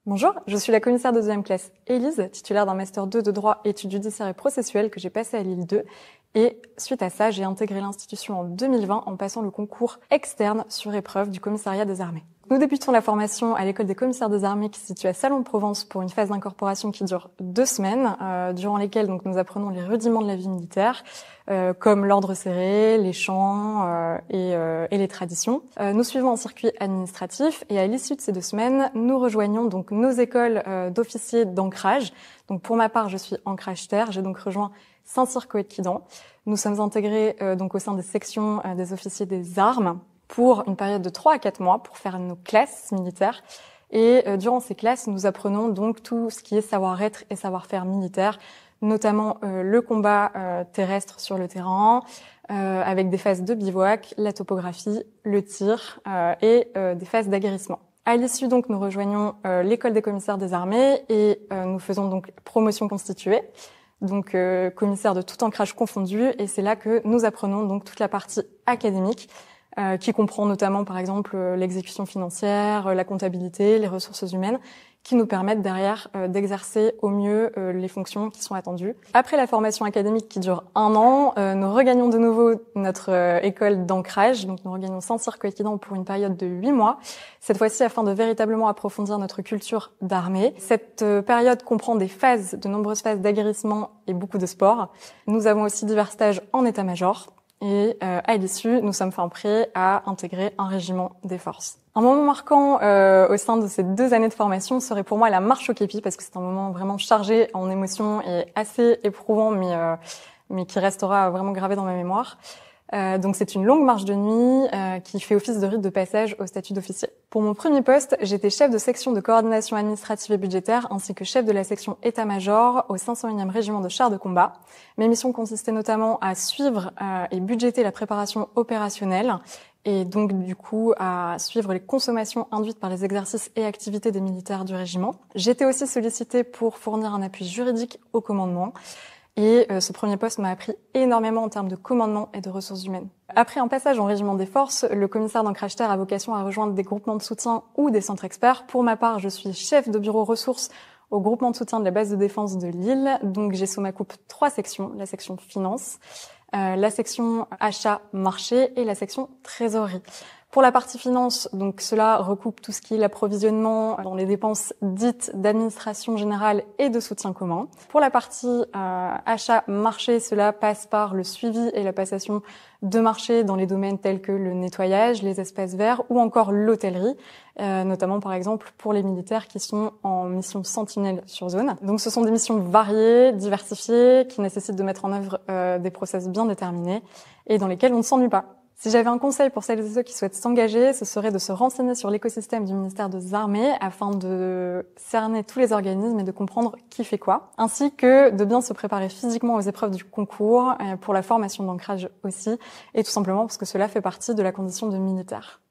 Bonjour, je suis la commissaire de deuxième classe Élise, titulaire d'un master 2 de droit, études judiciaires et processuelles que j'ai passé à Lille 2. Et suite à ça, j'ai intégré l'institution en 2020 en passant le concours externe sur épreuve du commissariat des armées. Nous débutons la formation à l'école des commissaires des armées qui se situe à Salon-de-Provence pour une phase d'incorporation qui dure 2 semaines, durant lesquelles nous apprenons les rudiments de la vie militaire, comme l'ordre serré, les chants et les traditions. Nous suivons un circuit administratif et à l'issue de ces 2 semaines, nous rejoignons donc nos écoles d'officiers d'ancrage. Donc pour ma part, je suis ancrage terre, j'ai donc rejoint Saint-Cyr-Coëtquidan. Nous sommes intégrés donc au sein des sections des officiers des armes pour une période de 3 à 4 mois pour faire nos classes militaires. Et durant ces classes, nous apprenons donc tout ce qui est savoir-être et savoir-faire militaire, notamment le combat terrestre sur le terrain, avec des phases de bivouac, la topographie, le tir et des phases d'aguerrissement. À l'issue, donc, nous rejoignons l'école des commissaires des armées et nous faisons donc promotion constituée. Donc commissaire de tout ancrage confondu, et c'est là que nous apprenons donc toute la partie académique qui comprend notamment par exemple l'exécution financière, la comptabilité, les ressources humaines, qui nous permettent derrière d'exercer au mieux les fonctions qui sont attendues. Après la formation académique qui dure 1 an, nous regagnons de nouveau notre école d'ancrage, donc nous regagnons Saint-Cyr-Coëtquidan pour une période de 8 mois, cette fois-ci afin de véritablement approfondir notre culture d'armée. Cette période comprend de nombreuses phases d'aguerrissement et beaucoup de sport. Nous avons aussi divers stages en état-major. Et à l'issue, nous sommes fin prêts à intégrer un régiment des forces. Un moment marquant au sein de ces 2 années de formation serait pour moi la marche au képi, parce que c'est un moment vraiment chargé en émotions et assez éprouvant, mais qui restera vraiment gravé dans ma mémoire. Donc c'est une longue marche de nuit qui fait office de rite de passage au statut d'officier. Pour mon premier poste, j'étais chef de section de coordination administrative et budgétaire ainsi que chef de la section état-major au 501e régiment de chars de combat. Mes missions consistaient notamment à suivre et budgéter la préparation opérationnelle et donc du coup à suivre les consommations induites par les exercices et activités des militaires du régiment. J'étais aussi sollicitée pour fournir un appui juridique au commandement. Et ce premier poste m'a appris énormément en termes de commandement et de ressources humaines. Après un passage en régiment des forces, le commissaire d'ancrage terre a vocation à rejoindre des groupements de soutien ou des centres experts. Pour ma part, je suis chef de bureau ressources au groupement de soutien de la base de défense de Lille. Donc j'ai sous ma coupe 3 sections, la section finance, la section achat marché et la section trésorerie. Pour la partie finance, donc cela recoupe tout ce qui est l'approvisionnement dans les dépenses dites d'administration générale et de soutien commun. Pour la partie achat marché, cela passe par le suivi et la passation de marché dans les domaines tels que le nettoyage, les espaces verts ou encore l'hôtellerie, notamment par exemple pour les militaires qui sont en mission sentinelle sur zone. Donc ce sont des missions variées, diversifiées, qui nécessitent de mettre en œuvre des process bien déterminés et dans lesquels on ne s'ennuie pas. Si j'avais un conseil pour celles et ceux qui souhaitent s'engager, ce serait de se renseigner sur l'écosystème du ministère des Armées afin de cerner tous les organismes et de comprendre qui fait quoi, ainsi que de bien se préparer physiquement aux épreuves du concours, pour la formation d'ancrage aussi, et tout simplement parce que cela fait partie de la condition de militaire.